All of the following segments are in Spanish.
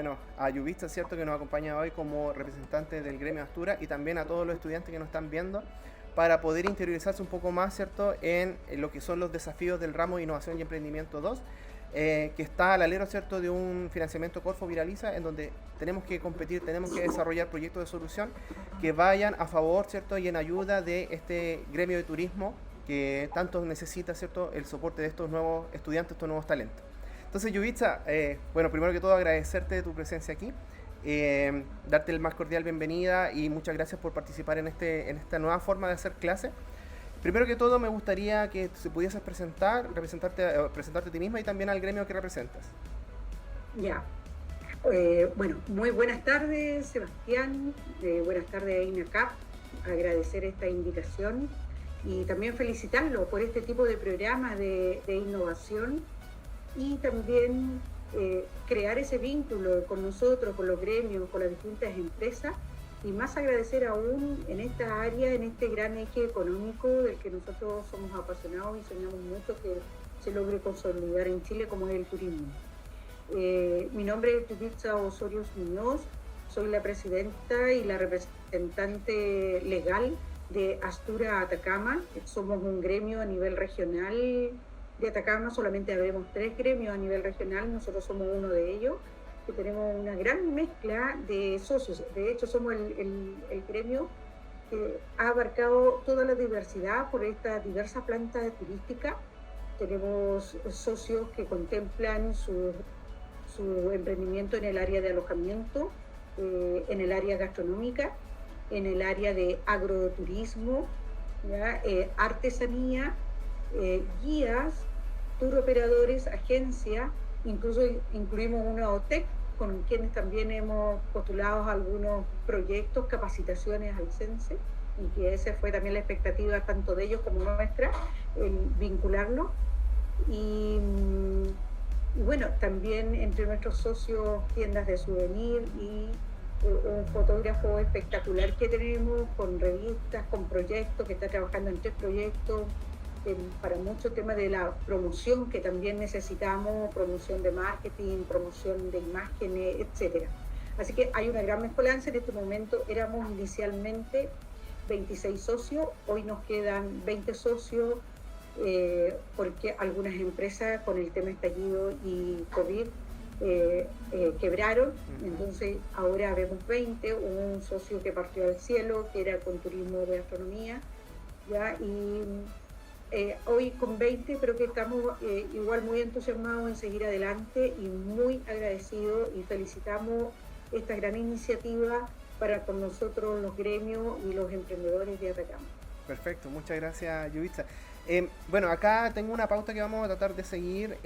bueno, a Yuvista, ¿cierto?, que nos acompaña hoy como representante del gremio Astura, y también a todos los estudiantes que nos están viendo, para poder interiorizarse un poco más, ¿cierto?, en lo que son los desafíos del ramo de Innovación y Emprendimiento 2, que está al alero, ¿cierto?, de un financiamiento Corfo Viraliza, en donde tenemos que competir, tenemos que desarrollar proyectos de solución que vayan a favor, ¿cierto?, y en ayuda de este gremio de turismo que tanto necesita, ¿cierto?, el soporte de estos nuevos estudiantes, estos nuevos talentos. Entonces, Yuvitsa, bueno, primero que todo agradecerte tu presencia aquí, darte el más cordial bienvenida y muchas gracias por participar en esta nueva forma de hacer clase. Primero que todo, me gustaría que se pudieses presentarte a ti misma y también al gremio que representas. Ya, bueno, muy buenas tardes, Sebastián, buenas tardes a INACAP, agradecer esta invitación y también felicitarlo por este tipo de programa de innovación y también crear ese vínculo con nosotros, con los gremios, con las distintas empresas, y más agradecer aún en esta área, en este gran eje económico del que nosotros somos apasionados y soñamos mucho que se logre consolidar en Chile, como es el turismo. Mi nombre es Yuvitsa Osorio Muñoz, soy la presidenta y la representante legal de Astura Atacama. Somos un gremio a nivel regional de Atacama, solamente habemos 3 gremios a nivel regional, nosotros somos uno de ellos, que tenemos una gran mezcla de socios. De hecho, somos el gremio que ha abarcado toda la diversidad por esta diversa planta turística. Tenemos socios que contemplan su emprendimiento en el área de alojamiento, en el área gastronómica, en el área de agroturismo, artesanía, guías, tour operadores, agencia, incluso incluimos una OTEC con quienes también hemos postulado algunos proyectos, capacitaciones al CENSE, y que esa fue también la expectativa tanto de ellos como nuestra, el vincularlo. Y bueno, también entre nuestros socios, tiendas de souvenir y un fotógrafo espectacular que tenemos, con revistas, con proyectos, que está trabajando en 3 proyectos, para mucho tema de la promoción que también necesitamos, promoción de marketing, promoción de imágenes, etc. Así que hay una gran mezcolanza. En este momento éramos inicialmente 26 socios, hoy nos quedan 20 socios, porque algunas empresas con el tema estallido y COVID quebraron. Entonces ahora vemos 20, un socio que partió al cielo, que era con turismo de gastronomía, ¿ya? Y hoy con 20 creo que estamos igual muy entusiasmados en seguir adelante y muy agradecidos, y felicitamos esta gran iniciativa para con nosotros los gremios y los emprendedores de Atacama. Perfecto, muchas gracias, Yuvitsa. Bueno, acá tengo una pauta que vamos a tratar de seguir.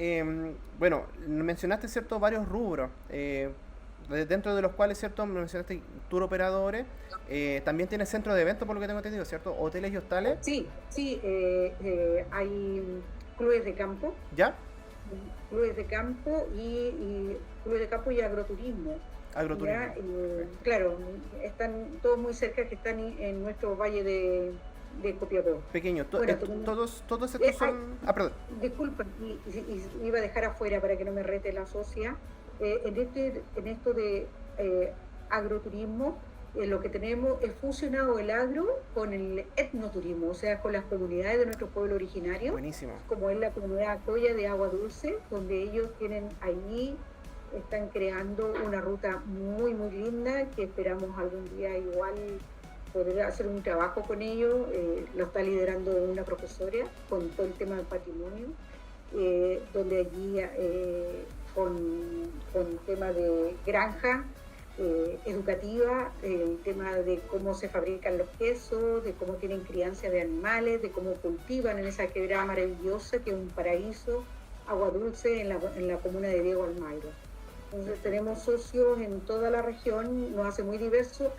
Bueno, mencionaste, ¿cierto?, varios rubros, dentro de los cuales, ¿cierto?, mencionaste tour operadores, también tiene centro de eventos, por lo que tengo entendido, ¿cierto?, hoteles y hostales. Sí, sí, hay clubes de campo, ¿Ya? clubes de campo y clubes de campo y agroturismo. Agroturismo. ¿Ya? Claro, están todos muy cerca, que están en nuestro valle de Copiapó. Pequeño. Bueno, Todos estos son... Ah, perdón. disculpa, y iba a dejar afuera para que no me rete la socia. En esto de agroturismo, lo que tenemos es fusionado el agro con el etnoturismo, o sea, con las comunidades de nuestro pueblo originario. Buenísimo. Como es la comunidad Coya de Agua Dulce, donde ellos tienen allí, están creando una ruta muy, muy linda, que esperamos algún día igual poder hacer un trabajo con ellos. Lo está liderando una profesora con todo el tema del patrimonio, donde allí con tema de granja educativa, el tema de cómo se fabrican los quesos, de cómo tienen crianza de animales, de cómo cultivan en esa quebrada maravillosa que es un paraíso, Agua Dulce, en la comuna de Diego Almagro. Entonces tenemos socios en toda la región, nos hace muy diverso.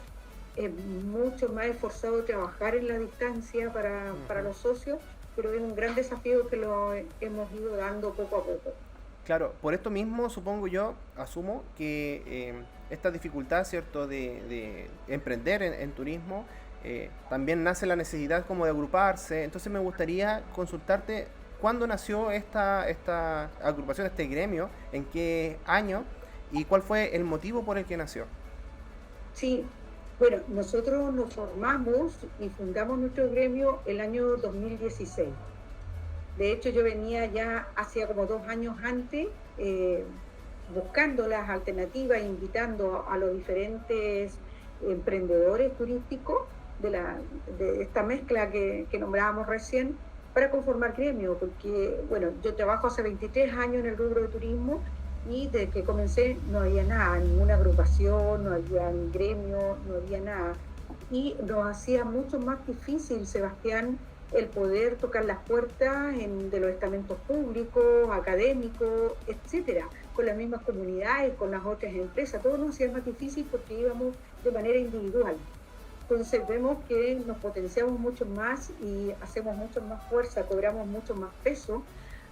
Es mucho más esforzado trabajar en la distancia para los socios, pero es un gran desafío que lo hemos ido dando poco a poco. Claro, por esto mismo supongo yo, asumo que esta dificultad, ¿cierto?, de emprender en turismo, también nace la necesidad como de agruparse. Entonces me gustaría consultarte cuándo nació esta agrupación, este gremio, en qué año, y cuál fue el motivo por el que nació. Sí, bueno, nosotros nos formamos y fundamos nuestro gremio el año 2016. De hecho, yo venía ya hacía como 2 años antes buscando las alternativas, invitando a los diferentes emprendedores turísticos de esta mezcla que nombrábamos recién para conformar gremio, porque, bueno, yo trabajo hace 23 años en el rubro de turismo y desde que comencé no había nada, ninguna agrupación, no había ni gremio, no había nada. Y nos hacía mucho más difícil, Sebastián, el poder tocar las puertas de los estamentos públicos, académicos, etcétera, con las mismas comunidades, con las otras empresas. Todo nos hacía más difícil porque íbamos de manera individual. Entonces vemos que nos potenciamos mucho más y hacemos mucho más fuerza, cobramos mucho más peso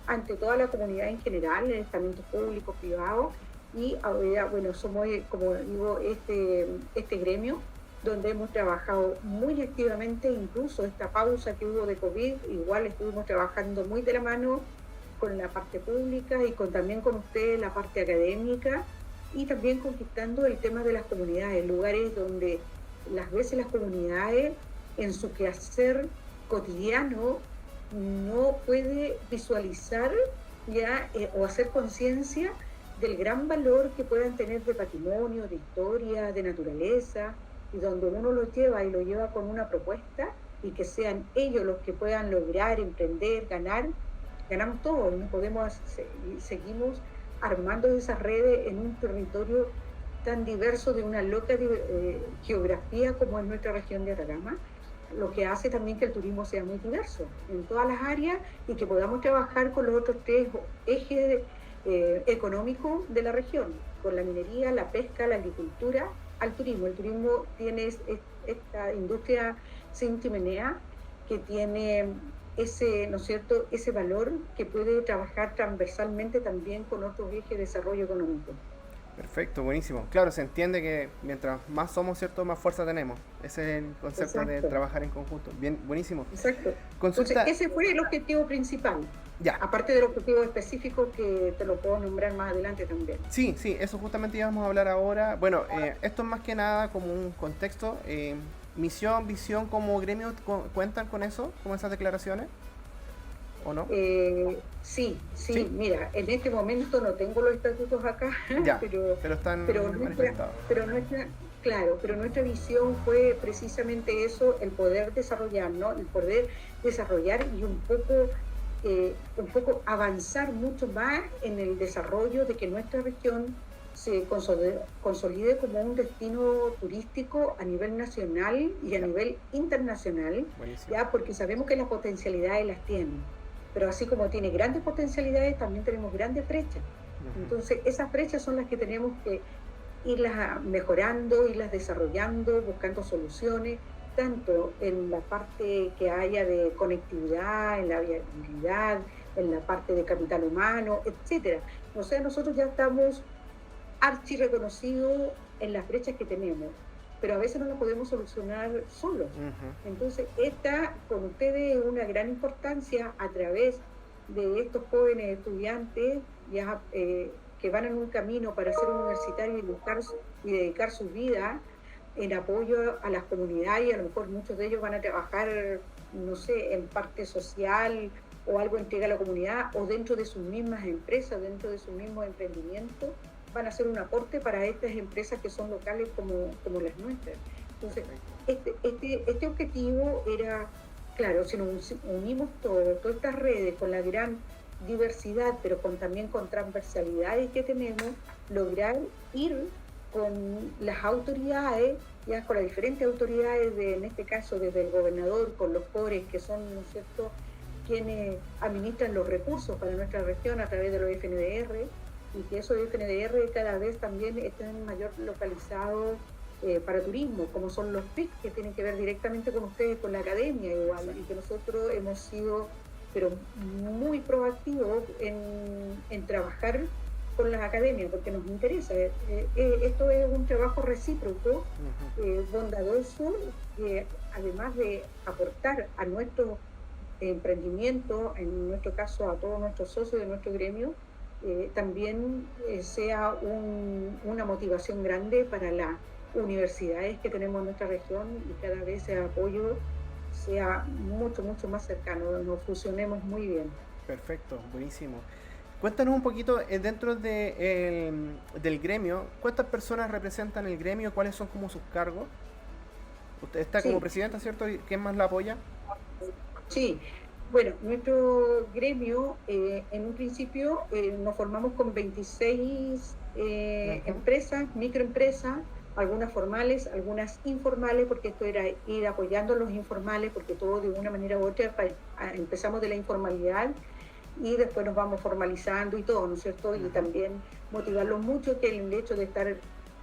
ante toda la comunidad en general, en estamentos públicos, privados, y ahora, bueno, somos, como digo, este gremio donde hemos trabajado muy activamente, incluso esta pausa que hubo de COVID, igual estuvimos trabajando muy de la mano con la parte pública y también con ustedes la parte académica, y también conquistando el tema de las comunidades, lugares donde las veces las comunidades en su quehacer cotidiano no puede visualizar ya o hacer conciencia del gran valor que puedan tener de patrimonio, de historia, de naturaleza, y donde uno lo lleva y lo lleva con una propuesta y que sean ellos los que puedan lograr, emprender, ganar, ganamos todos, no podemos seguimos armando esas redes en un territorio tan diverso de una loca geografía como es nuestra región de Atacama, lo que hace también que el turismo sea muy diverso en todas las áreas y que podamos trabajar con los otros 3 ejes económicos de la región, con la minería, la pesca, la agricultura, al turismo. El turismo tiene esta industria sin chimenea que tiene ese, ¿no es cierto?, ese valor que puede trabajar transversalmente también con otros ejes de desarrollo económico. Perfecto, buenísimo. Claro, se entiende que mientras más somos, ¿cierto?, más fuerza tenemos. Ese es el concepto. Exacto. De trabajar en conjunto. Bien, buenísimo. Exacto. Consulta. Entonces, ese fue el objetivo principal. Ya. Aparte del objetivo específico que te lo puedo nombrar más adelante también. Sí, eso justamente íbamos a hablar ahora. Bueno, esto es más que nada como un contexto. Misión, visión, como gremio, ¿cuentan con eso? ¿Con esas declaraciones? ¿O no? Sí, mira, en este momento no tengo los estatutos acá, ya, pero están manifestados. Pero nuestra visión fue precisamente eso, el poder desarrollar, ¿no? El poder desarrollar y un poco avanzar mucho más en el desarrollo de que nuestra región se consolide como un destino turístico a nivel nacional y a nivel internacional. Buenísimo. Ya, porque sabemos que las potencialidades las tienen, pero así como tiene grandes potencialidades, también tenemos grandes brechas. Entonces, esas brechas son las que tenemos que irlas mejorando, irlas desarrollando, buscando soluciones, tanto en la parte que haya de conectividad, en la viabilidad, en la parte de capital humano, etcétera. O sea, nosotros ya estamos archi reconocidos en las brechas que tenemos, pero a veces no las podemos solucionar solos. Entonces, esta con ustedes es una gran importancia a través de estos jóvenes estudiantes ya que van en un camino para ser universitarios y dedicar su vida en apoyo a las comunidades, y a lo mejor muchos de ellos van a trabajar, no sé, en parte social o algo entrega a la comunidad, o dentro de sus mismas empresas, dentro de sus mismos emprendimientos, van a hacer un aporte para estas empresas que son locales como las nuestras. Entonces, este objetivo era, claro, si nos unimos todas estas redes con la gran diversidad, pero también con transversalidades que tenemos, lograr ir con las autoridades, ya con las diferentes autoridades, en este caso desde el gobernador, con los CORES, que son, ¿no es cierto?, quienes administran los recursos para nuestra región a través de los FNDR, y que esos FNDR cada vez también estén mayor localizados para turismo, como son los PIC, que tienen que ver directamente con ustedes, con la academia igual, y que nosotros hemos sido pero muy proactivos en trabajar con las academias, porque nos interesa. Esto es un trabajo recíproco, bondadoso, que además de aportar a nuestro emprendimiento, en nuestro caso a todos nuestros socios de nuestro gremio, también sea una motivación grande para las universidades que tenemos en nuestra región y cada vez ese apoyo sea mucho, mucho más cercano, nos fusionemos muy bien. Perfecto, buenísimo. Cuéntanos un poquito, dentro del gremio, ¿cuántas personas representan el gremio? ¿Cuáles son como sus cargos? Usted está como Sí, presidenta, ¿cierto? ¿Y quién más la apoya? sí. Bueno, nuestro gremio, en un principio, nos formamos con 26 Ujú. empresas, microempresas, algunas formales, algunas informales, porque esto era ir apoyando a los informales, porque todo de una manera u otra empezamos de la informalidad y después nos vamos formalizando y todo, ¿no es cierto? Y Ujú. también motivarlos mucho que el hecho de estar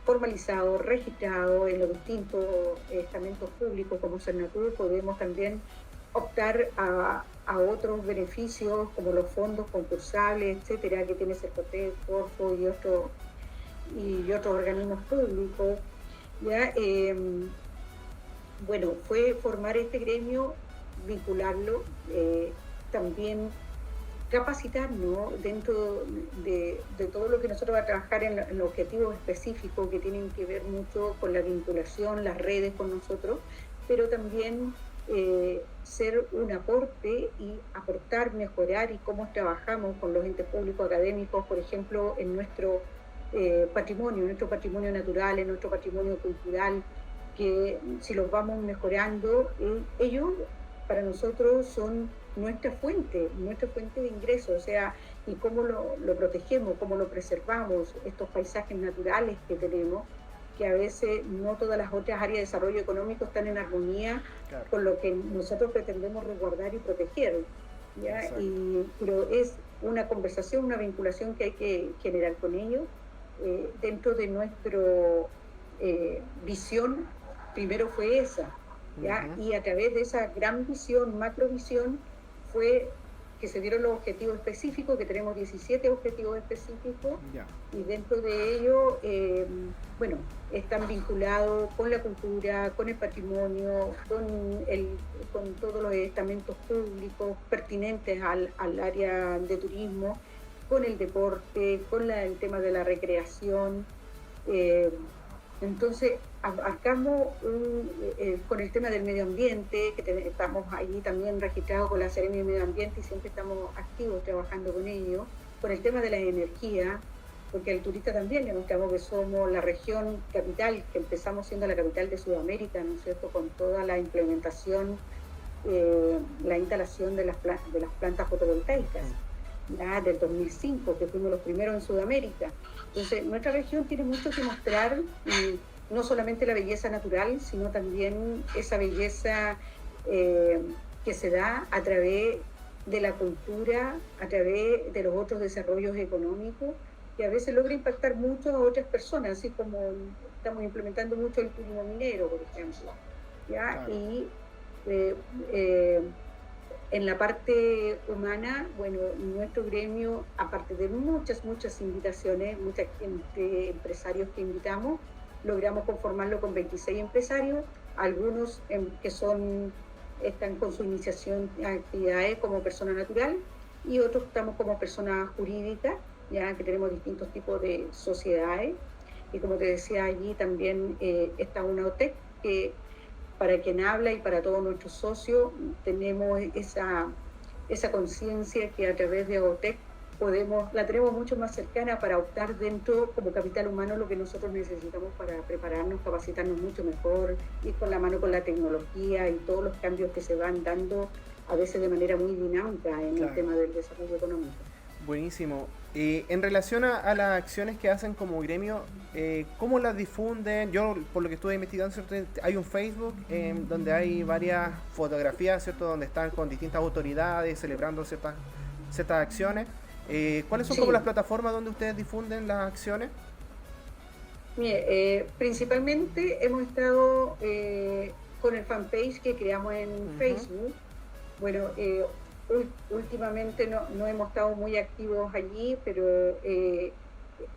formalizado, registrado en los distintos estamentos públicos como Cernatur, podemos también optar a otros beneficios como los fondos concursables, etcétera, que tiene Cercotec, Corfo y otros organismos públicos. ¿Ya? Bueno, fue formar este gremio, vincularlo, también capacitarnos dentro de todo lo que nosotros vamos a trabajar en los objetivos específicos que tienen que ver mucho con la vinculación, las redes con nosotros, pero también ser un aporte y aportar, mejorar y cómo trabajamos con los entes públicos académicos, por ejemplo, en nuestro patrimonio natural, en nuestro patrimonio cultural, que si los vamos mejorando, ellos para nosotros son nuestra fuente de ingresos, o sea, y cómo lo protegemos, cómo lo preservamos, estos paisajes naturales que tenemos, que a veces no todas las otras áreas de desarrollo económico están en armonía Claro, con lo que nosotros pretendemos resguardar y proteger, ¿ya? exacto. Pero es una conversación, una vinculación que hay que generar con ellos dentro de nuestra visión, primero fue esa, ¿ya? Ujú. Y a través de esa gran visión, macrovisión, fue que se dieron los objetivos específicos, que tenemos 17 objetivos específicos, Ya, y dentro de ello, bueno, están vinculados con la cultura, con el patrimonio, con todos los estamentos públicos pertinentes al área de turismo, con el deporte, con el tema de la recreación. eh, entonces, abarcamos con el tema del medio ambiente, que estamos allí también registrados con la Seremia de Medio Ambiente y siempre estamos activos trabajando con ellos, con el tema de la energía, porque al turista también le mostramos que somos la región capital, que empezamos siendo la capital de Sudamérica, ¿no es cierto?, con toda la implementación, la instalación de las plantas fotovoltaicas, ya del 2005, que fuimos los primeros en Sudamérica. Entonces, nuestra región tiene mucho que mostrar, y no solamente la belleza natural, sino también esa belleza eh, que se da a través de la cultura, a través de los otros desarrollos económicos, que a veces logra impactar mucho a otras personas, así como estamos implementando mucho el turismo minero, por ejemplo. ¿Ya? claro. Y eh, eh, en la parte humana, bueno, nuestro gremio, aparte de muchas, muchas invitaciones, mucha gente, empresarios que invitamos, logramos conformarlo con 26 empresarios, algunos que están con su iniciación a actividades como persona natural y otros estamos como persona jurídica, ya que tenemos distintos tipos de sociedades. Y como te decía, allí también está una OTEC que para quien habla y para todos nuestros socios, tenemos esa conciencia que a través de OTEC la tenemos mucho más cercana para optar dentro como capital humano lo que nosotros necesitamos para prepararnos, capacitarnos mucho mejor, ir con la mano con la tecnología y todos los cambios que se van dando a veces de manera muy dinámica en el Claro. tema del desarrollo económico. Buenísimo. En relación a las acciones que hacen como gremio, ¿cómo las difunden? Yo, por lo que estuve investigando, ¿cierto? Hay un Facebook donde hay varias fotografías, ¿cierto? Donde están con distintas autoridades celebrando ciertas acciones. ¿Cuáles son como las Sí, plataformas donde ustedes difunden las acciones? mire, principalmente hemos estado con el fanpage que creamos en Ujú. Facebook. Bueno, últimamente no hemos estado muy activos allí, pero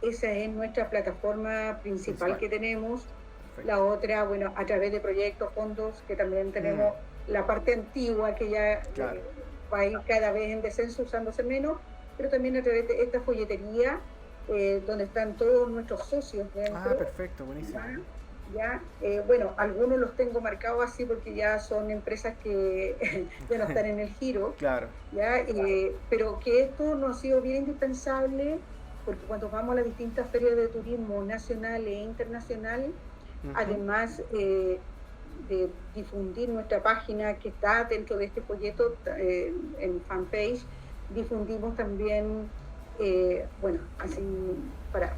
esa es nuestra plataforma principal Principal. que tenemos. Perfecto. La otra, bueno, a través de proyectos, fondos, que también Mm, tenemos la parte antigua que ya claro. va a ir cada vez en descenso, usándose menos, pero también a través de esta folletería donde están todos nuestros socios dentro. Ah, perfecto, buenísimo. Bueno, algunos los tengo marcados así porque ya son empresas que ya no están en el giro. Claro. Pero que esto nos ha sido bien indispensable porque cuando vamos a las distintas ferias de turismo nacional e internacional, además de difundir nuestra página que está dentro de este folleto en fanpage, difundimos también, bueno, así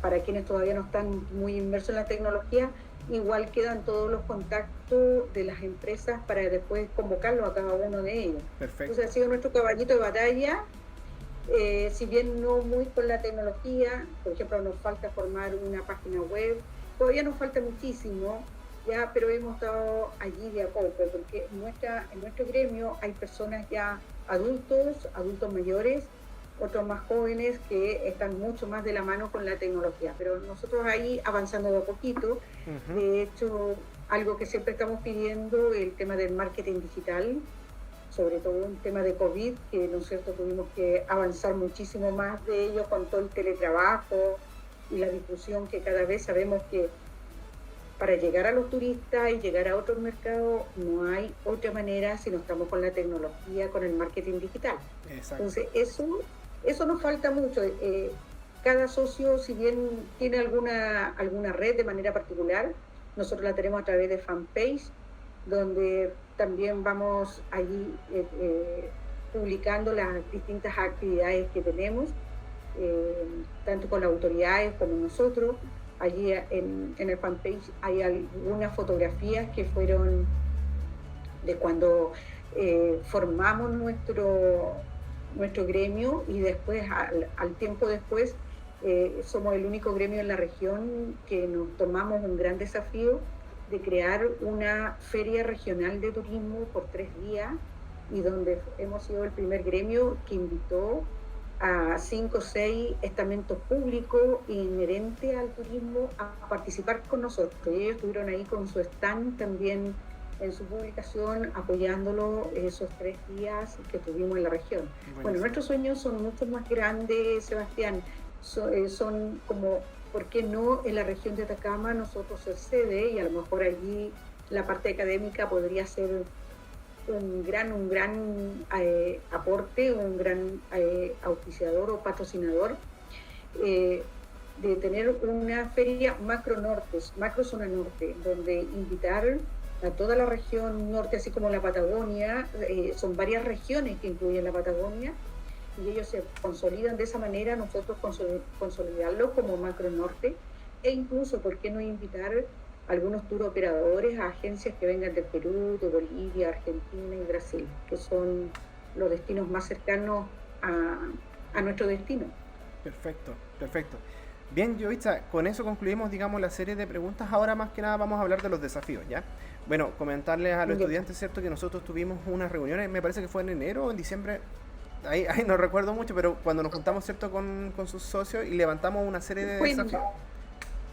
para quienes todavía no están muy inmersos en la tecnología, igual quedan todos los contactos de las empresas para después convocarlos a cada uno de ellos. Perfecto. Entonces ha sido nuestro caballito de batalla, si bien no muy con la tecnología. Por ejemplo, nos falta formar una página web, todavía nos falta muchísimo, pero hemos estado allí de a poco, porque en nuestro gremio hay personas ya adultos mayores, otros más jóvenes que están mucho más de la mano con la tecnología, pero nosotros ahí avanzando de a poquito. De hecho, algo que siempre estamos pidiendo, el tema del marketing digital, sobre todo un tema de COVID, que ¿no es cierto?, tuvimos que avanzar muchísimo más de ello con todo el teletrabajo y la difusión, que cada vez sabemos que para llegar a los turistas y llegar a otros mercados no hay otra manera si no estamos con la tecnología, con el marketing digital. Exacto. Entonces eso nos falta mucho. Cada socio, si bien tiene alguna red de manera particular, nosotros la tenemos a través de fanpage, donde también vamos allí publicando las distintas actividades que tenemos, tanto con las autoridades como nosotros. Allí en el fanpage hay algunas fotografías que fueron de cuando formamos nuestro gremio, y después, al tiempo después, somos el único gremio en la región que nos tomamos un gran desafío de crear una feria regional de turismo por 3 días, y donde hemos sido el primer gremio que invitó a 5 o 6 estamentos públicos inherentes al turismo a participar con nosotros. Y ellos estuvieron ahí con su stand también en su publicación, apoyándolo esos 3 días que tuvimos en la región. Bueno, nuestros sueños son mucho más grandes, Sebastián. Son como, ¿por qué no en la región de Atacama nosotros ser sede? Y a lo mejor allí la parte académica podría ser un gran aporte, un gran auspiciador o patrocinador, de tener una feria macro zona norte, donde invitar a toda la región norte, así como la Patagonia. Son varias regiones que incluyen la Patagonia, y ellos se consolidan de esa manera, nosotros consolidarlo como macro norte, e incluso, ¿por qué no invitar algunos tour operadores a agencias que vengan del Perú, de Bolivia, Argentina y Brasil, que son los destinos más cercanos a nuestro destino? Perfecto. Bien, Yovitza, con eso concluimos, digamos, la serie de preguntas. Ahora más que nada vamos a hablar de los desafíos, ¿ya? Bueno, comentarles a los estudiantes, ¿cierto?, que nosotros tuvimos unas reuniones, me parece que fue en enero o en diciembre, ahí no recuerdo mucho, pero cuando nos juntamos, ¿cierto?, con sus socios, y levantamos una serie de desafíos.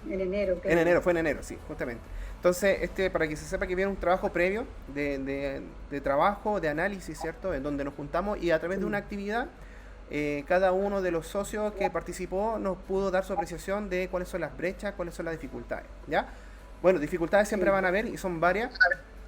En enero. Fue en enero, sí, justamente. Entonces, para que se sepa que viene un trabajo previo de trabajo, de análisis, ¿cierto?, en donde nos juntamos, y a través de una actividad, cada uno de los socios que participó nos pudo dar su apreciación de cuáles son las brechas, cuáles son las dificultades, ¿ya? Bueno, dificultades siempre van a haber, y son varias.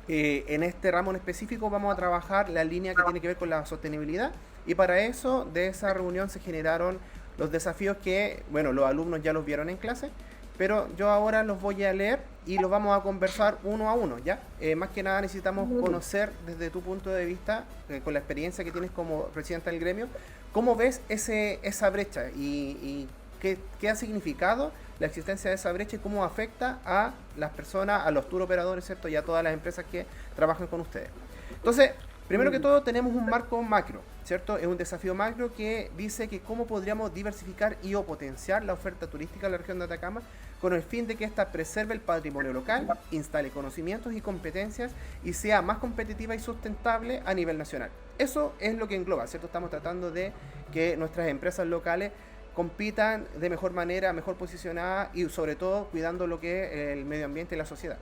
En este ramo en específico vamos a trabajar la línea que tiene que ver con la sostenibilidad, y para eso, de esa reunión se generaron los desafíos que, bueno, los alumnos ya los vieron en clase, pero yo ahora los voy a leer y los vamos a conversar uno a uno, ¿ya? Más que nada necesitamos conocer desde tu punto de vista, con la experiencia que tienes como presidenta del gremio, ¿cómo ves esa brecha y qué ha significado la existencia de esa brecha y cómo afecta a las personas, a los tour operadores, ¿cierto?, y a todas las empresas que trabajan con ustedes? Entonces, primero que todo, tenemos un marco macro, ¿cierto? Es un desafío macro que dice que cómo podríamos diversificar y o potenciar la oferta turística de la región de Atacama con el fin de que ésta preserve el patrimonio local, instale conocimientos y competencias y sea más competitiva y sustentable a nivel nacional. Eso es lo que engloba, ¿cierto? Estamos tratando de que nuestras empresas locales compitan de mejor manera, mejor posicionadas, y sobre todo cuidando lo que es el medio ambiente y la sociedad.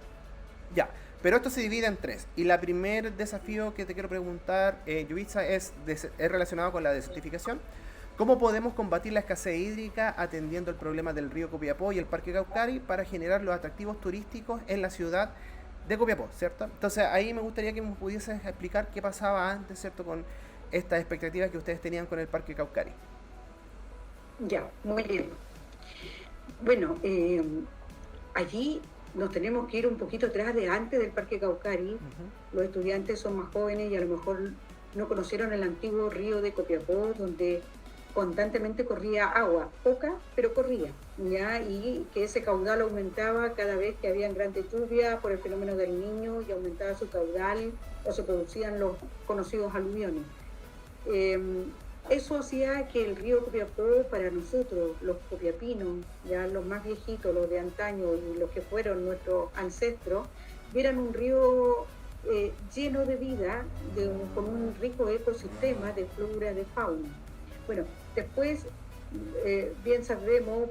Ya. Pero esto se divide en 3. Y el primer desafío que te quiero preguntar, Yovitza, es relacionado con la desertificación, ¿Cómo podemos combatir la escasez hídrica atendiendo el problema del río Copiapó y el Parque Caucari para generar los atractivos turísticos en la ciudad de Copiapó, ¿cierto? Entonces ahí me gustaría que me pudieses explicar qué pasaba antes, ¿cierto? Con estas expectativas que ustedes tenían con el Parque Caucari. Ya, muy bien. Bueno, allí nos tenemos que ir un poquito atrás de antes del Parque Caucari. Los estudiantes son más jóvenes y a lo mejor no conocieron el antiguo río de Copiapó, donde constantemente corría agua, poca, pero corría, ¿ya? Y que ese caudal aumentaba cada vez que habían grandes lluvias por el fenómeno del Niño y aumentaba su caudal o se producían los conocidos aluviones. Eso hacía que el río Copiapó, para nosotros, los copiapinos, ya los más viejitos, los de antaño y los que fueron nuestros ancestros, vieran un río lleno de vida, con un rico ecosistema de flora, de fauna. Bueno, después, bien sabemos,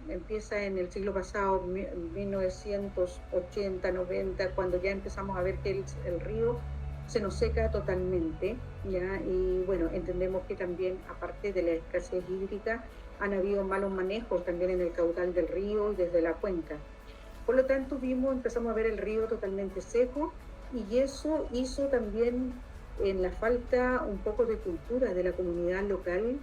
empieza en el siglo pasado, 1980, 90, cuando ya empezamos a ver que el río se nos seca totalmente, ¿ya? Y bueno, entendemos que también, aparte de la escasez hídrica, han habido malos manejos también en el caudal del río y desde la cuenca. Por lo tanto, empezamos a ver el río totalmente seco y eso hizo también en la falta un poco de cultura de la comunidad local,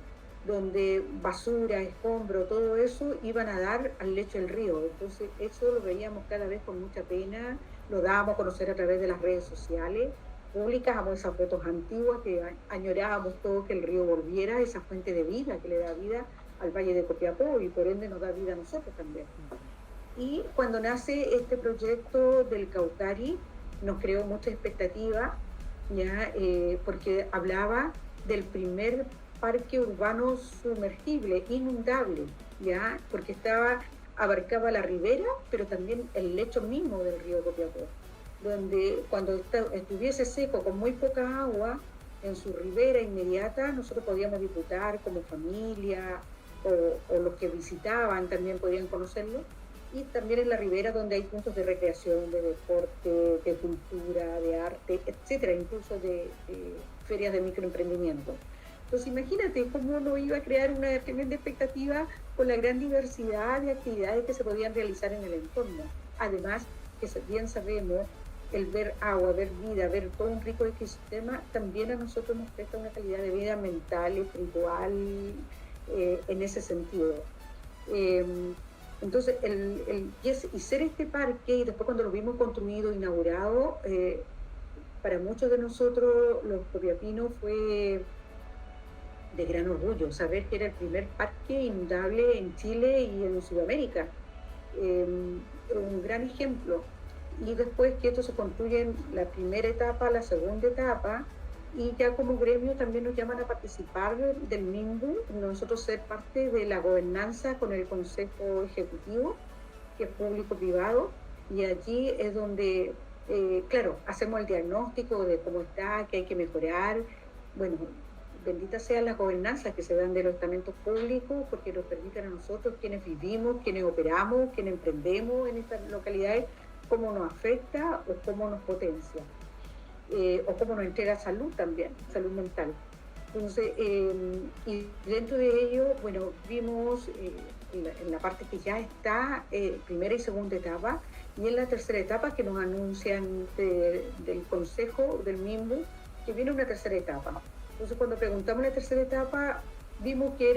donde basura, escombro, todo eso iban a dar al lecho del río. Entonces eso lo veíamos cada vez con mucha pena, lo dábamos a conocer a través de las redes sociales, publicábamos esas fotos antiguas que añorábamos todo que el río volviera, esa fuente de vida que le da vida al Valle de Copiapó y por ende nos da vida a nosotros también. Y cuando nace este proyecto del Caucari, nos creó mucha expectativa, ¿ya? Porque hablaba del primer parque urbano sumergible, inundable, ¿ya? Porque abarcaba la ribera, pero también el lecho mismo del río Copiapó, donde cuando estuviese seco, con muy poca agua, en su ribera inmediata, nosotros podíamos disfrutar como familia, o los que visitaban también podían conocerlo, y también en la ribera donde hay puntos de recreación, de deporte, de cultura, de arte, etcétera, incluso de ferias de microemprendimiento. Entonces imagínate cómo uno iba a crear una tremenda expectativa con la gran diversidad de actividades que se podían realizar en el entorno. Además, que bien sabemos, el ver agua, ver vida, ver todo un rico ecosistema, también a nosotros nos presta una calidad de vida mental, espiritual, en ese sentido. Entonces, y ser este parque, y después cuando lo vimos construido, inaugurado, para muchos de nosotros, los copiapinos, fue de gran orgullo saber que era el primer parque inundable en Chile y en Sudamérica. Un gran ejemplo. Y después que esto se construye en la primera etapa, la segunda etapa, y ya como gremio también nos llaman a participar del MIMBU, nosotros ser parte de la gobernanza con el Consejo Ejecutivo, que es público-privado, y allí es donde, claro, hacemos el diagnóstico de cómo está, qué hay que mejorar. Bueno, bendita sean las gobernanzas que se dan de los estamentos públicos, porque nos permiten a nosotros, quienes vivimos, quienes operamos, quienes emprendemos en estas localidades, cómo nos afecta o cómo nos potencia. O cómo nos entrega salud también, salud mental. Entonces, y dentro de ello, bueno, vimos en la parte que ya está, primera y segunda etapa, y en la tercera etapa que nos anuncian del Consejo, del MIMBU, que viene una tercera etapa. Entonces, cuando preguntamos la tercera etapa, vimos que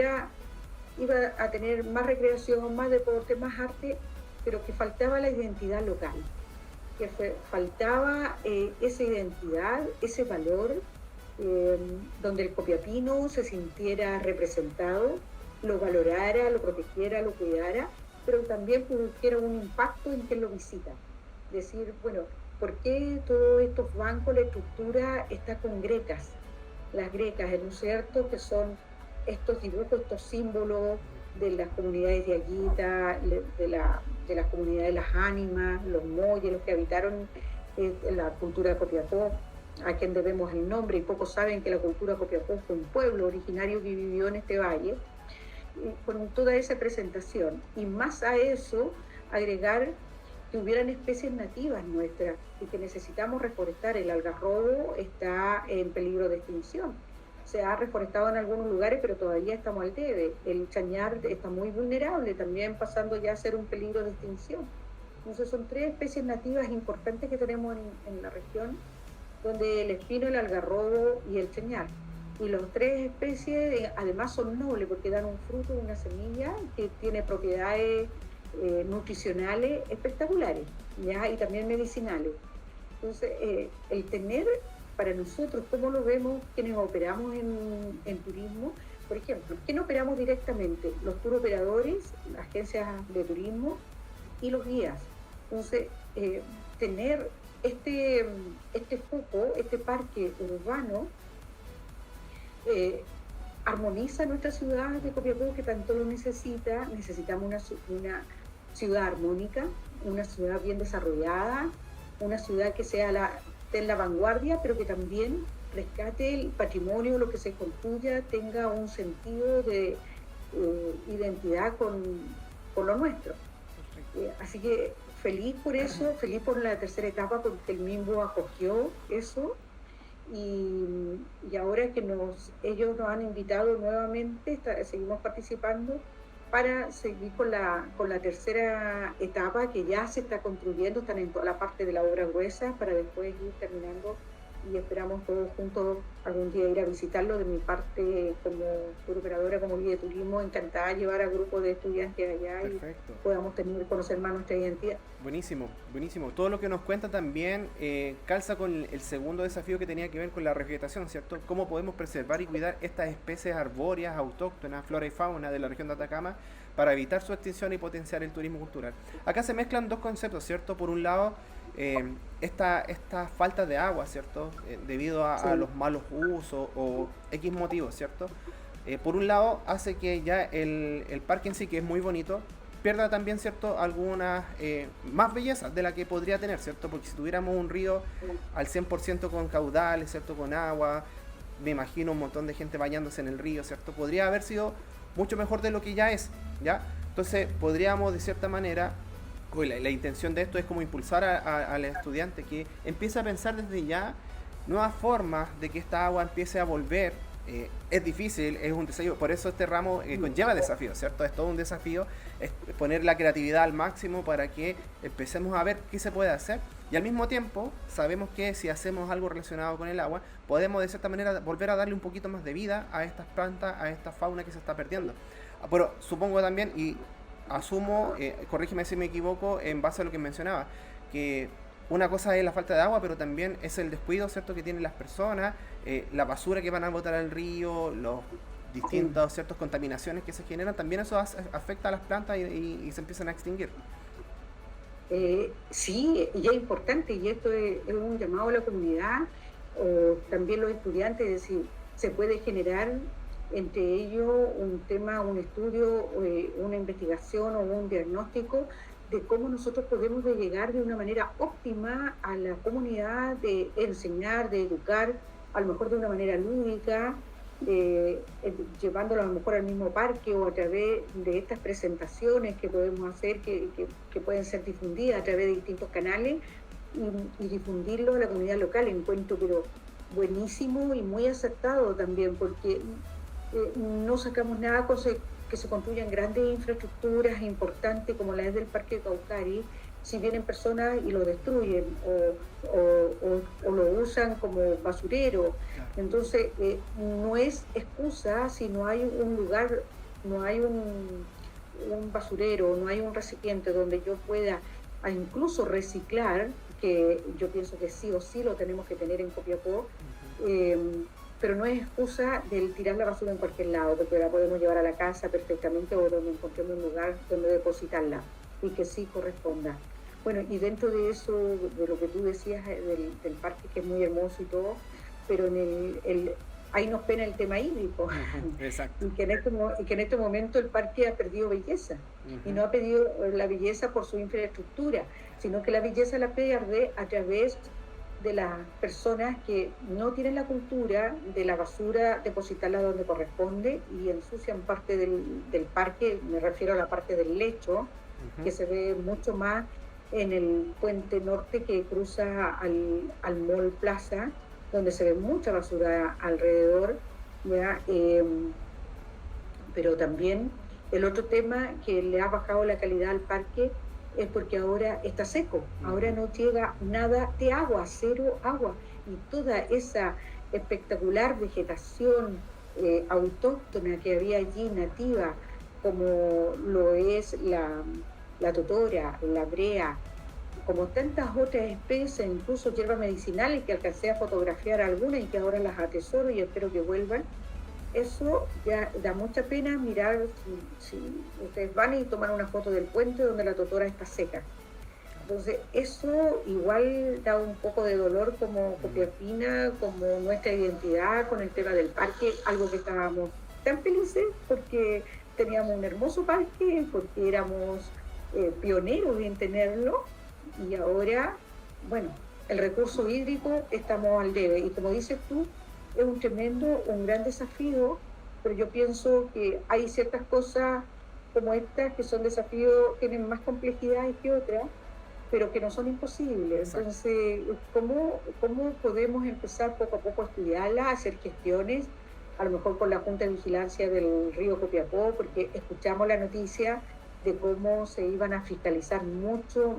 iba a tener más recreación, más deporte, más arte, pero que faltaba la identidad local, que faltaba esa identidad, ese valor, donde el copiapino se sintiera representado, lo valorara, lo protegiera, lo cuidara, pero también tuviera un impacto en quien lo visita. Decir, bueno, ¿por qué todos estos bancos, la estructura está con grecas? Las grecas, ¿no es cierto?, que son estos dibujos, estos símbolos de las comunidades de Aguita, de las comunidades de las ánimas, los moyes, los que habitaron la cultura de Copiapó, a quien debemos el nombre, y pocos saben que la cultura de Copiapó fue un pueblo originario que vivió en este valle, con toda esa presentación. Y más a eso, agregar que hubieran especies nativas nuestras y que necesitamos reforestar. El algarrobo está en peligro de extinción. se ha reforestado en algunos lugares, pero todavía estamos al debe. El chañar está muy vulnerable, también pasando ya a ser un peligro de extinción. Entonces son 3 especies nativas importantes que tenemos en la región, donde el espino, el algarrobo y el chañar. Y las 3 especies además son nobles porque dan un fruto, una semilla que tiene propiedades nutricionales espectaculares, ¿ya? Y también medicinales. Entonces, el tener para nosotros, ¿cómo lo vemos quienes operamos en turismo? Por ejemplo, ¿quién operamos directamente? Los tour operadores, las agencias de turismo y los guías. Entonces, tener este foco, este parque urbano, armoniza nuestra ciudad de Copiapó, que tanto lo necesita. Necesitamos una ciudad armónica, una ciudad bien desarrollada, una ciudad que esté en la vanguardia, pero que también rescate el patrimonio, lo que se construya, tenga un sentido de identidad con lo nuestro. Así que feliz por eso, feliz por la tercera etapa, porque el MIMBO acogió eso. Y ahora que ellos nos han invitado nuevamente, seguimos participando para seguir con la tercera etapa, que ya se está construyendo, están en toda la parte de la obra gruesa, para después ir terminando, y esperamos todos juntos algún día ir a visitarlo. De mi parte, como tour operadora, como guía de turismo, encantada de llevar a grupos de estudiantes allá. Perfecto. Y podamos conocer más nuestra identidad. Buenísimo, buenísimo. Todo lo que nos cuenta también calza con el segundo desafío, que tenía que ver con la revegetación, ¿cierto? Cómo podemos preservar y cuidar estas especies arbóreas, autóctonas, flora y fauna de la región de Atacama, para evitar su extinción y potenciar el turismo cultural. Acá se mezclan 2 conceptos, ¿cierto? Por un lado, esta falta de agua, ¿cierto? Debido a los malos usos o X motivos, ¿cierto? Por un lado, hace que ya el parque en sí, que es muy bonito, pierda también, ¿cierto?, algunas más bellezas de la que podría tener, ¿cierto? Porque si tuviéramos un río al 100% con caudales, ¿cierto?, con agua, me imagino un montón de gente bañándose en el río, ¿cierto? Podría haber sido mucho mejor de lo que ya es, ¿ya? Entonces podríamos, de cierta manera, la intención de esto es como impulsar al estudiante que empiece a pensar desde ya nuevas formas de que esta agua empiece a volver. Es difícil, es un desafío, por eso este ramo conlleva desafíos, ¿cierto? Es todo un desafío, es poner la creatividad al máximo para que empecemos a ver qué se puede hacer, y al mismo tiempo sabemos que si hacemos algo relacionado con el agua, podemos de cierta manera volver a darle un poquito más de vida a estas plantas, a esta fauna que se está perdiendo. Pero supongo también, y asumo, corrígeme si me equivoco, en base a lo que mencionaba, que una cosa es la falta de agua, pero también es el descuido, ¿cierto?, que tienen las personas, la basura que van a botar al río, los distintos, ciertas contaminaciones que se generan, también eso afecta a las plantas y se empiezan a extinguir. Sí, y es importante, y esto es un llamado a la comunidad, también los estudiantes, es decir, se puede generar entre ellos un tema, un estudio, una investigación o un diagnóstico de cómo nosotros podemos llegar de una manera óptima a la comunidad, de enseñar, de educar, a lo mejor de una manera lúdica, llevándolo a lo mejor al mismo parque, o a través de estas presentaciones que podemos hacer, que pueden ser difundidas a través de distintos canales, y difundirlo a la comunidad local. Encuentro pero buenísimo y muy acertado también, porque no sacamos nada con que se construyan grandes infraestructuras importantes como la es del Parque Caucari, si vienen personas y lo destruyen o lo usan como basurero. Entonces, no es excusa si no hay un lugar, no hay un basurero, no hay un recipiente donde yo pueda incluso reciclar, que yo pienso que sí o sí lo tenemos que tener en Copiapó. Pero no es excusa del tirar la basura en cualquier lado, porque la podemos llevar a la casa perfectamente, o donde encontremos un lugar donde depositarla y que sí corresponda. Bueno, y dentro de eso, de lo que tú decías del parque, que es muy hermoso y todo, pero ahí nos pena el tema hídrico. Exacto. y que en este momento el parque ha perdido belleza. Y no ha perdido la belleza por su infraestructura, sino que la belleza la pierde a través de las personas que no tienen la cultura de la basura, depositarla donde corresponde, y ensucian parte del parque. Me refiero a la parte del lecho, que se ve mucho más en el puente norte que cruza al Mall Plaza, donde se ve mucha basura alrededor, ¿ya? Pero también el otro tema que le ha bajado la calidad al parque es porque ahora está seco, ahora no llega nada de agua, cero agua, y toda esa espectacular vegetación autóctona que había allí, nativa, como lo es la totora, la brea, como tantas otras especies, incluso hierbas medicinales que alcancé a fotografiar algunas y que ahora las atesoro y espero que vuelvan. Eso ya da mucha pena mirar si ustedes van y toman una foto del puente donde la totora está seca. Entonces, eso igual da un poco de dolor como Copiapina, como nuestra identidad con el tema del parque, algo que estábamos tan felices porque teníamos un hermoso parque, porque éramos pioneros en tenerlo, y ahora, bueno, el recurso hídrico estamos al debe. Y como dices tú, es un gran desafío, pero yo pienso que hay ciertas cosas como estas que son desafíos, tienen más complejidades que otras, pero que no son imposibles. Exacto. Entonces, ¿cómo podemos empezar poco a poco a estudiarlas, a hacer gestiones, a lo mejor con la Junta de Vigilancia del río Copiapó, porque escuchamos la noticia de cómo se iban a fiscalizar mucho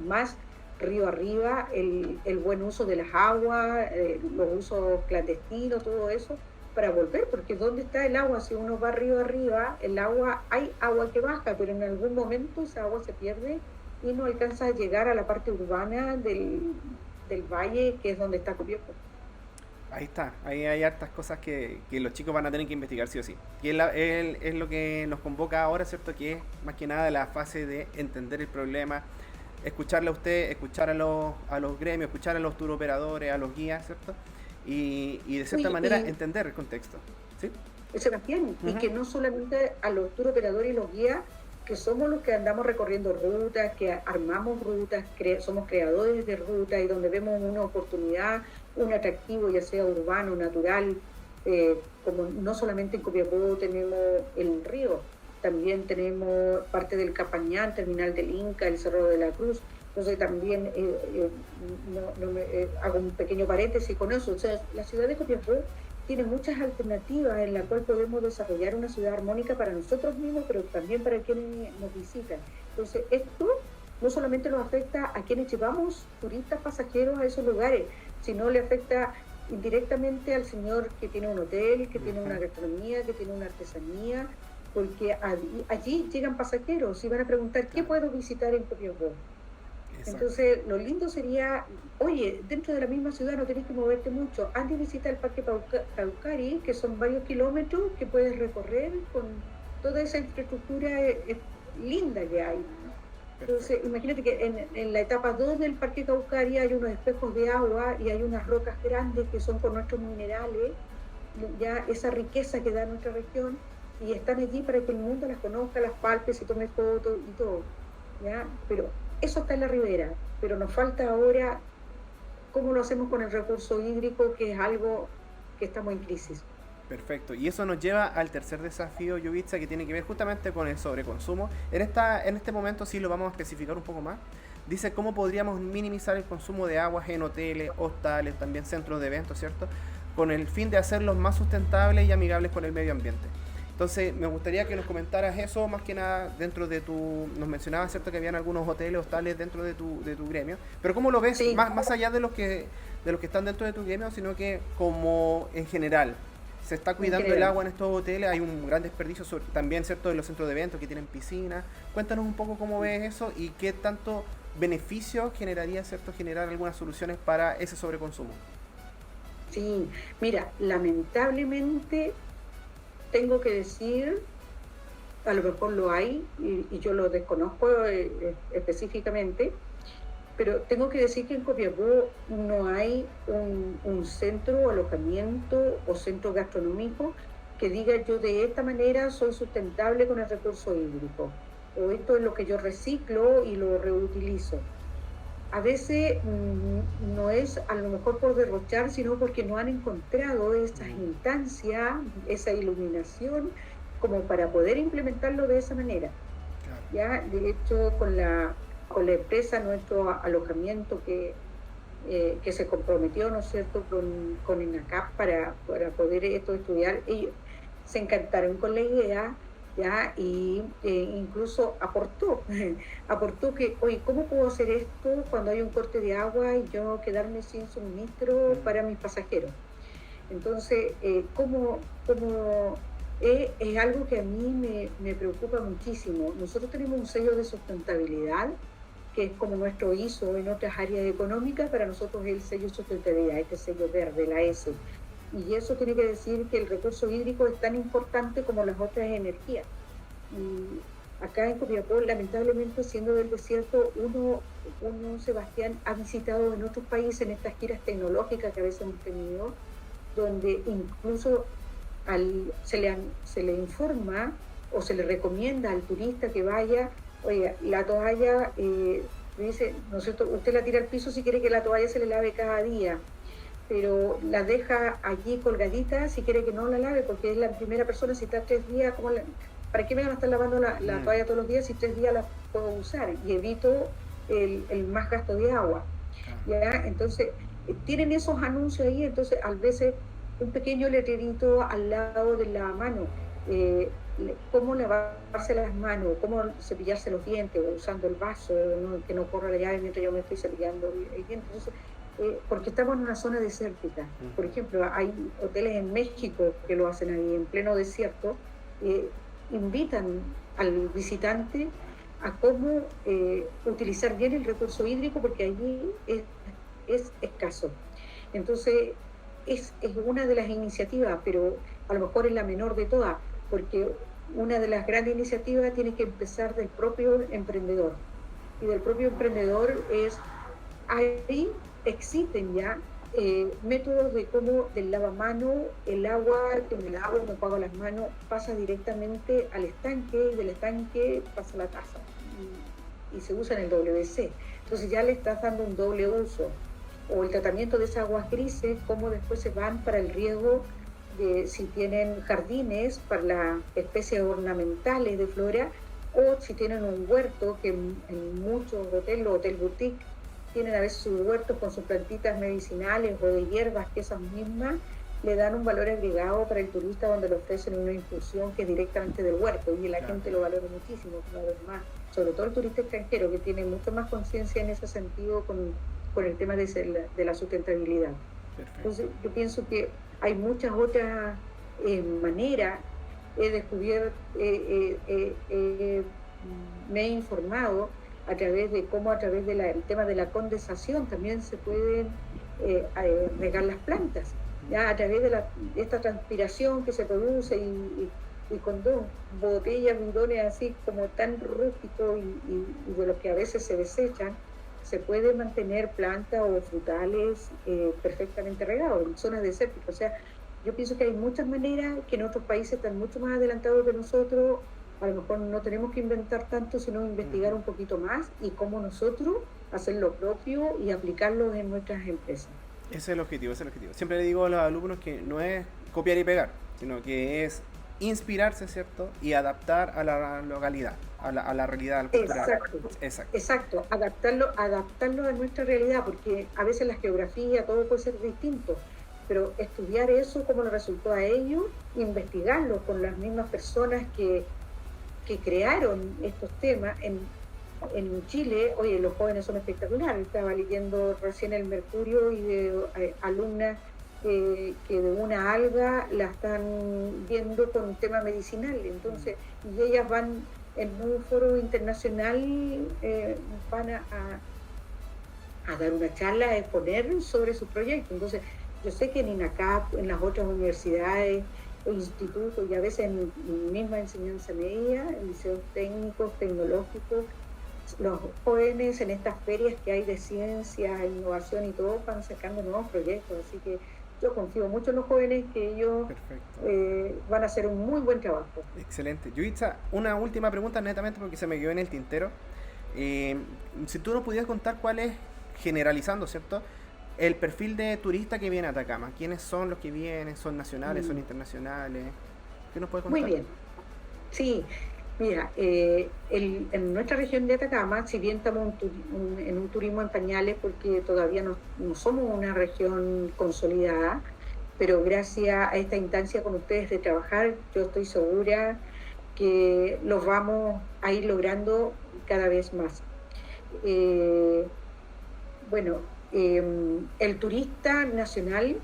más río arriba el buen uso de las aguas, los usos clandestinos, todo eso, para volver, porque ¿dónde está el agua? Si uno va río arriba, el agua, hay agua que baja, pero en algún momento esa agua se pierde y no alcanza a llegar a la parte urbana del valle, que es donde está Copiapó. Ahí está, ahí hay hartas cosas que los chicos van a tener que investigar sí o sí. Y es lo que nos convoca ahora, ¿cierto? Que es más que nada la fase de entender el problema, escucharle a usted, escuchar a los gremios, escuchar a los tour operadores, a los guías, ¿cierto? Y de cierta manera entender el contexto, ¿sí? Sebastián, y que no solamente a los tour operadores y los guías, que somos los que andamos recorriendo rutas, que armamos rutas, somos creadores de rutas y donde vemos una oportunidad, un atractivo, ya sea urbano, natural, como no solamente en Copiapó tenemos el río, también tenemos parte del Capañán, terminal del Inca, el Cerro de la Cruz. Entonces también hago un pequeño paréntesis con eso. O sea, la ciudad de Copiapó tiene muchas alternativas en la cual podemos desarrollar una ciudad armónica para nosotros mismos, pero también para quienes nos visitan. Entonces, esto no solamente nos afecta a quienes llevamos turistas pasajeros a esos lugares, sino le afecta indirectamente al señor que tiene un hotel, que tiene una gastronomía, que tiene una artesanía, porque allí llegan pasajeros y van a preguntar, ¿qué puedo visitar en Copiapó? Entonces, lo lindo sería, oye, dentro de la misma ciudad no tenés que moverte mucho. Antes de visitar el Parque Paucari, que son varios kilómetros que puedes recorrer con toda esa infraestructura linda que hay. Entonces, imagínate que en la etapa 2 del Parque Caucaria hay unos espejos de agua y hay unas rocas grandes que son con nuestros minerales, ya esa riqueza que da nuestra región, y están allí para que el mundo las conozca, las palpe, se tome fotos y todo, ¿ya? Pero eso está en la ribera, pero nos falta ahora cómo lo hacemos con el recurso hídrico, que es algo que estamos en crisis. Perfecto, y eso nos lleva al tercer desafío, Yubitsa, que tiene que ver justamente con el sobreconsumo. En este momento sí lo vamos a especificar un poco más. Dice cómo podríamos minimizar el consumo de aguas en hoteles, hostales, también centros de eventos, ¿cierto? Con el fin de hacerlos más sustentables y amigables con el medio ambiente. Entonces, me gustaría que nos comentaras eso, más que nada, dentro de nos mencionabas, ¿cierto?, que habían algunos hoteles, hostales dentro de tu gremio, pero ¿cómo lo ves, más allá de los que están dentro de tu gremio, sino que como en general? Se está cuidando el agua en estos hoteles, hay un gran desperdicio también, ¿cierto?, de los centros de eventos que tienen piscina. Cuéntanos un poco cómo ves eso y qué tanto beneficio generaría, ¿cierto?, generar algunas soluciones para ese sobreconsumo. Sí, mira, lamentablemente tengo que decir, a lo mejor lo hay y yo lo desconozco específicamente, pero tengo que decir que en Copiapó no hay un centro o alojamiento o centro gastronómico que diga yo de esta manera soy sustentable con el recurso hídrico, o esto es lo que yo reciclo y lo reutilizo. A veces no es a lo mejor por derrochar, sino porque no han encontrado esas instancias, esa iluminación, como para poder implementarlo de esa manera. Ya, de hecho, con la empresa, nuestro alojamiento que que se comprometió, ¿no es cierto?, con INACAP para poder esto estudiar. Ellos se encantaron con la idea, ¿ya? Y incluso aportó, aportó que, oye, ¿cómo puedo hacer esto cuando hay un corte de agua y yo quedarme sin suministro para mis pasajeros? Entonces, es algo que a mí me preocupa muchísimo. Nosotros tenemos un sello de sustentabilidad, que es como nuestro ISO en otras áreas económicas. Para nosotros es el sello de sustentabilidad, este sello verde, la S. Y eso tiene que decir que el recurso hídrico es tan importante como las otras energías. Y acá en Copiapó, lamentablemente, siendo del desierto, uno, Sebastián, ha visitado en otros países, en estas giras tecnológicas que a veces hemos tenido, donde incluso se le informa o se le recomienda al turista que vaya, oiga, la toalla, dice, ¿no es cierto?, usted la tira al piso si quiere que la toalla se le lave cada día, pero la deja allí colgadita si quiere que no la lave, porque es la primera persona, si está 3 días, ¿para qué me van a estar lavando la toalla todos los días si 3 días la puedo usar? Y evito el más gasto de agua. ¿Ya? Entonces, tienen esos anuncios ahí, entonces a veces un pequeño letrerito al lado de la mano, cómo lavarse las manos, cómo cepillarse los dientes, usando el vaso, ¿no? Que no corra la llave mientras yo me estoy cepillando el diente. Entonces, porque estamos en una zona desértica. Por ejemplo, hay hoteles en México que lo hacen ahí, en pleno desierto, invitan al visitante a cómo utilizar bien el recurso hídrico, porque allí es escaso. Entonces, es una de las iniciativas, pero a lo mejor es la menor de todas, porque una de las grandes iniciativas tiene que empezar del propio emprendedor. Y del propio emprendedor ahí existen ya métodos de cómo del lavamano, el agua que me lavo, me pago las manos, pasa directamente al estanque, y del estanque pasa a la taza y se usa en el WC. Entonces ya le estás dando un doble uso. O el tratamiento de esas aguas grises, cómo después se van para el riego si tienen jardines, para las especies ornamentales de flora, o si tienen un huerto, que en muchos hoteles, los hotel boutique, tienen a veces sus huertos con sus plantitas medicinales o de hierbas, que esas mismas le dan un valor agregado para el turista, donde le ofrecen una infusión que es directamente del huerto, y la gente lo valora muchísimo, una vez más, sobre todo el turista extranjero, que tiene mucho más conciencia en ese sentido con el tema de la sustentabilidad. Perfecto. Entonces yo pienso que hay muchas otras maneras. He descubierto, me he informado a través de cómo a través del tema de la condensación también se pueden regar las plantas, ya a través de esta transpiración que se produce y con 2 botellas, bidones así como tan rústicos y de los que a veces se desechan, se puede mantener plantas o frutales perfectamente regados en zonas desérticas. O sea, yo pienso que hay muchas maneras, que en otros países están mucho más adelantados que nosotros. A lo mejor no tenemos que inventar tanto, sino investigar un poquito más y cómo nosotros hacer lo propio y aplicarlo en nuestras empresas. Ese es el objetivo, Siempre le digo a los alumnos que no es copiar y pegar, sino que es inspirarse, ¿cierto? Y adaptar a la localidad, a la realidad, al cultural. Exacto. Adaptarlo a nuestra realidad, porque a veces la geografía, todo puede ser distinto, pero estudiar eso, cómo le resultó a ellos, investigarlo con las mismas personas que crearon estos temas en Chile. Oye, los jóvenes son espectaculares. Estaba leyendo recién el Mercurio y de alumnas que de una alga la están viendo con un tema medicinal. Entonces, y ellas van en un foro internacional, van a dar una charla, a exponer sobre sus proyectos. Entonces, yo sé que en INACAP, en las otras universidades, institutos y a veces en misma enseñanza media, en liceos técnicos, tecnológicos, los jóvenes en estas ferias que hay de ciencia, innovación y todo, van sacando nuevos proyectos. Así que yo confío mucho en los jóvenes, que ellos van a hacer un muy buen trabajo. Excelente. Yujitza, una última pregunta netamente porque se me quedó en el tintero. Si tú nos pudieras contar cuál es, generalizando, ¿cierto?, el perfil de turista que viene a Atacama. ¿Quiénes son los que vienen? ¿Son nacionales, son internacionales? ¿Qué nos puedes contar? Muy bien. Sí, Mira, en nuestra región de Atacama, si bien estamos en un turismo en pañales porque todavía no somos una región consolidada, pero gracias a esta instancia con ustedes de trabajar, yo estoy segura que los vamos a ir logrando cada vez más. Eh, bueno, el turista nacional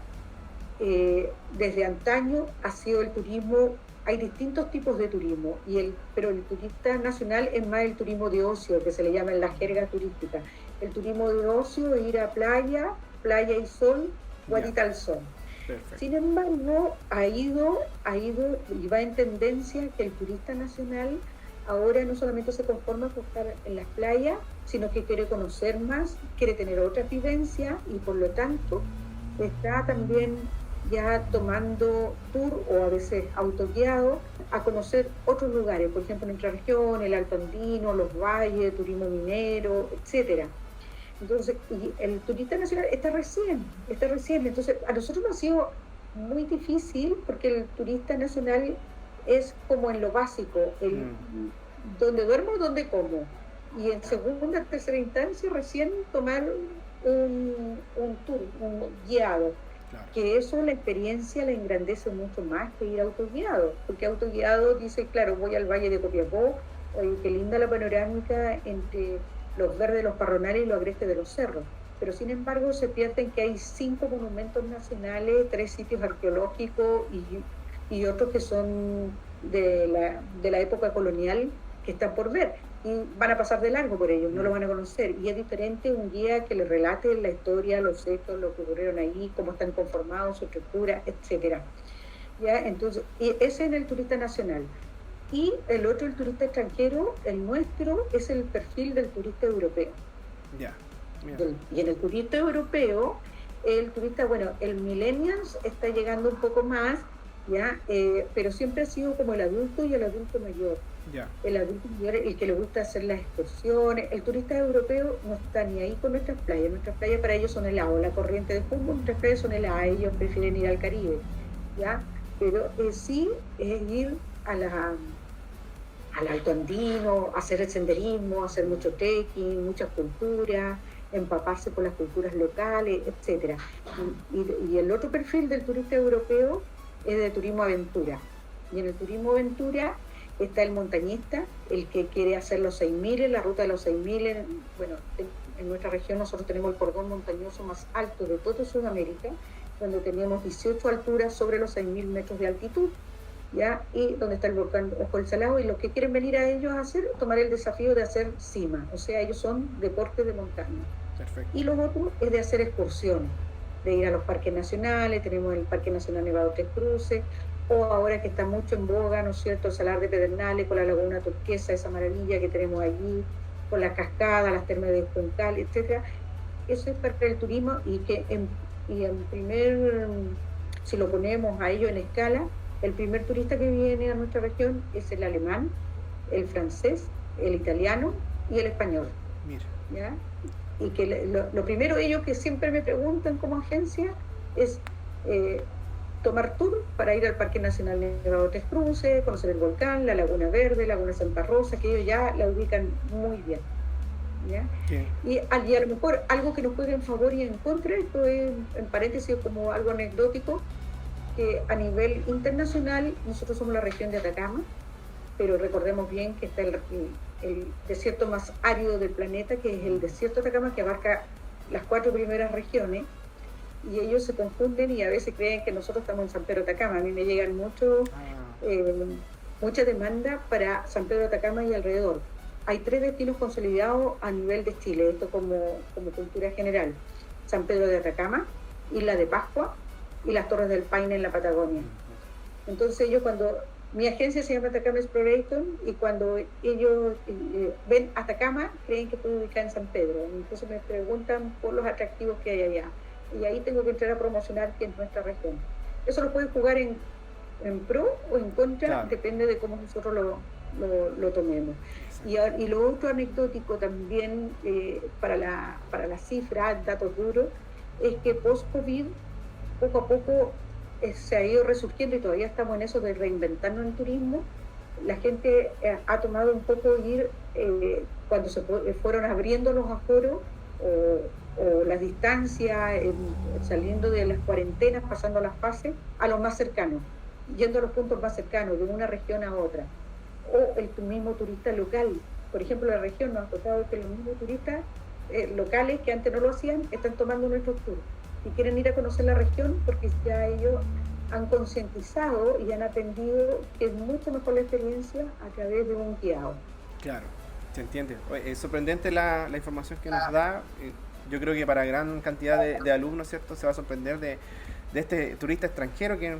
desde antaño ha sido el turismo. Hay distintos tipos de turismo, pero el turista nacional es más el turismo de ocio, que se le llama en la jerga turística. El turismo de ocio es ir a playa y sol, guatita al sol. Perfecto. Sin embargo, ha ido y va en tendencia que el turista nacional ahora no solamente se conforma con estar en las playas, sino que quiere conocer más, quiere tener otra vivencia y por lo tanto está también ya tomando tour o a veces autoguiado a conocer otros lugares, por ejemplo en nuestra región, el Alto Andino, los valles, turismo minero, etcétera. Entonces, y el turista nacional está recién. Entonces, a nosotros nos ha sido muy difícil porque el turista nacional es como en lo básico, donde duermo, donde como. Y en segunda, tercera instancia, recién tomar un tour, un guiado. Claro. Que eso la experiencia la engrandece mucho más que ir autoguiado, porque autoguiado dice, claro, voy al Valle de Copiapó, oye, qué linda la panorámica entre los verdes de los parronales y los agrestes de los cerros, pero sin embargo se pierden que hay 5 monumentos nacionales, 3 sitios arqueológicos y otros que son de la época colonial que están por ver y van a pasar de largo por ellos, no lo van a conocer. Y es diferente un guía que les relate la historia, los hechos, lo que ocurrieron ahí, cómo están conformados, su estructura, etcétera. ¿Ya? Entonces, ese es el turista nacional. Y el otro, el turista extranjero, el nuestro, es el perfil del turista europeo. Ya. Y en el turista europeo, el turista, bueno, el millennials está llegando un poco más, ¿ya? Pero siempre ha sido como el adulto y el adulto mayor. Ya. El adulto mayor, el que le gusta hacer las excursiones. El turista europeo no está ni ahí con nuestras playas. Nuestras playas para ellos son heladas, la corriente de fútbol, nuestras playas son heladas, ellos prefieren ir al Caribe, ¿ya? Pero sí es ir al Alto Andino, hacer el senderismo, hacer mucho trekking, muchas culturas, empaparse con las culturas locales, etc. Y el otro perfil del turista europeo es de turismo aventura. Y en el turismo aventura está el montañista, el que quiere hacer los 6.000, la ruta de los 6.000. Bueno, en nuestra región nosotros tenemos el cordón montañoso más alto de toda Sudamérica, donde tenemos 18 alturas sobre los 6.000 metros de altitud, ¿ya? Y donde está el volcán Ojo del Salado, y los que quieren venir a ellos a hacer, tomar el desafío de hacer cima, o sea, ellos son deportes de montaña. Perfecto. Y lo otro es de hacer excursiones, de ir a los parques nacionales. Tenemos el Parque Nacional Nevado Tres Cruces, o ahora que está mucho en boga, ¿no es cierto?, el Salar de Pedernales, con la Laguna Turquesa, esa maravilla que tenemos allí, con las cascadas, las termas de Juncal, etc. Eso es parte del turismo y que si lo ponemos a ello en escala, el primer turista que viene a nuestra región es el alemán, el francés, el italiano y el español. Mira. ¿Ya? Y que lo primero ellos que siempre me preguntan como agencia es tomar tour para ir al Parque Nacional Nevado Tres Cruces, conocer el volcán, la Laguna Verde, Laguna Santa Rosa, que ellos ya la ubican muy bien. ¿Ya? Sí. Y a lo mejor algo que nos juegue en favor y en contra, esto es en paréntesis como algo anecdótico, que a nivel internacional nosotros somos la región de Atacama, pero recordemos bien que está el desierto más árido del planeta, que es el desierto de Atacama, que abarca las 4 primeras regiones, y ellos se confunden y a veces creen que nosotros estamos en San Pedro de Atacama. A mí me llegan mucha demanda para San Pedro de Atacama y alrededor. Hay 3 destinos consolidados a nivel de Chile, esto como cultura general: San Pedro de Atacama, Isla de Pascua y las Torres del Paine en la Patagonia. Entonces ellos, cuando mi agencia se llama Atacama Exploration, y cuando ellos ven Atacama, creen que estoy ubicada en San Pedro. Entonces me preguntan por los atractivos que hay allá. Y ahí tengo que entrar a promocionar que es nuestra región. Eso lo pueden jugar en pro o en contra, claro. Depende de cómo nosotros lo tomemos. Y lo otro anecdótico también, para la cifra, datos duros, es que post-COVID, poco a poco se ha ido resurgiendo, y todavía estamos en eso de reinventarnos en turismo, la gente ha tomado un poco ir, cuando fueron abriendo los aforos o las distancias, saliendo de las cuarentenas, pasando las fases, a los más cercanos, yendo a los puntos más cercanos, de una región a otra. O el mismo turista local. Por ejemplo, la región nos ha tocado que los mismos turistas locales que antes no lo hacían, están tomando nuestros tours y quieren ir a conocer la región porque ya ellos han concientizado y han aprendido que es mucho mejor la experiencia a través de un guiado. Claro, se entiende. Es sorprendente la información que nos da. Yo creo que para gran cantidad de alumnos, ¿cierto? Se va a sorprender de este turista extranjero que,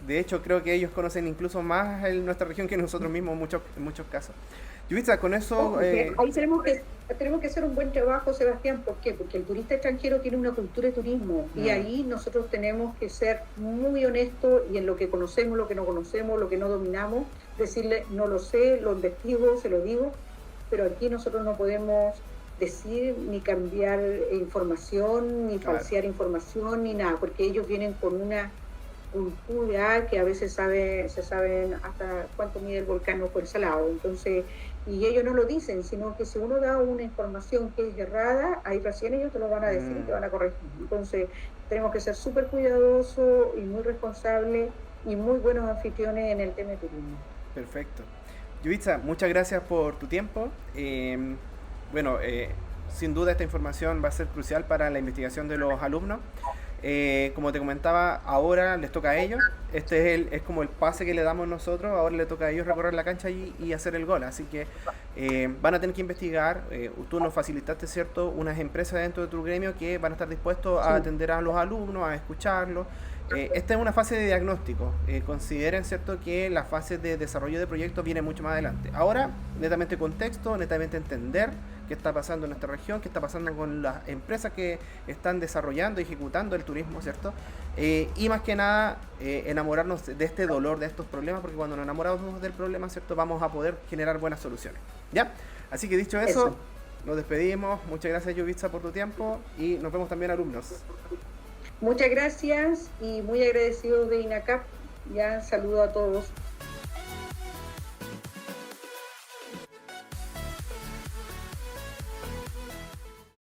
de hecho, creo que ellos conocen incluso más nuestra región que nosotros mismos en muchos casos. Yuvitsa, con eso... Ahí tenemos que hacer un buen trabajo, Sebastián. ¿Por qué? Porque el turista extranjero tiene una cultura de turismo y ahí nosotros tenemos que ser muy honestos y en lo que conocemos, lo que no conocemos, lo que no dominamos, decirle, no lo sé, lo investigo, se lo digo, pero aquí nosotros no podemos decir ni cambiar información, ni falsear información, ni nada, porque ellos vienen con una cultura que a veces se saben hasta cuánto mide el volcán o el salado. Entonces, y ellos no lo dicen, sino que si uno da una información que es errada, ahí recién ellos te lo van a decir y te van a corregir. Entonces, tenemos que ser súper cuidadosos y muy responsables y muy buenos anfitriones en el tema de turismo. Perfecto. Yuvitsa, muchas gracias por tu tiempo. Sin duda esta información va a ser crucial para la investigación de los alumnos. Como te comentaba, ahora les toca a ellos. Este es como el pase que le damos nosotros. Ahora le toca a ellos recorrer la cancha y hacer el gol. Así que van a tener que investigar. Tú nos facilitaste, ¿cierto?, unas empresas dentro de tu gremio que van a estar dispuestos a atender a los alumnos, a escucharlos. Esta es una fase de diagnóstico. Consideren, ¿cierto?, que la fase de desarrollo de proyectos viene mucho más adelante. Ahora, netamente contexto, netamente entender qué está pasando en nuestra región, qué está pasando con las empresas que están desarrollando y ejecutando el turismo, ¿cierto? Y más que nada, enamorarnos de este dolor, de estos problemas, porque cuando nos enamoramos del problema, ¿cierto?, vamos a poder generar buenas soluciones. ¿Ya? Así que dicho eso, nos despedimos. Muchas gracias, Yuvitsa, por tu tiempo y nos vemos también, alumnos. Muchas gracias y muy agradecido de INACAP. Ya saludo a todos.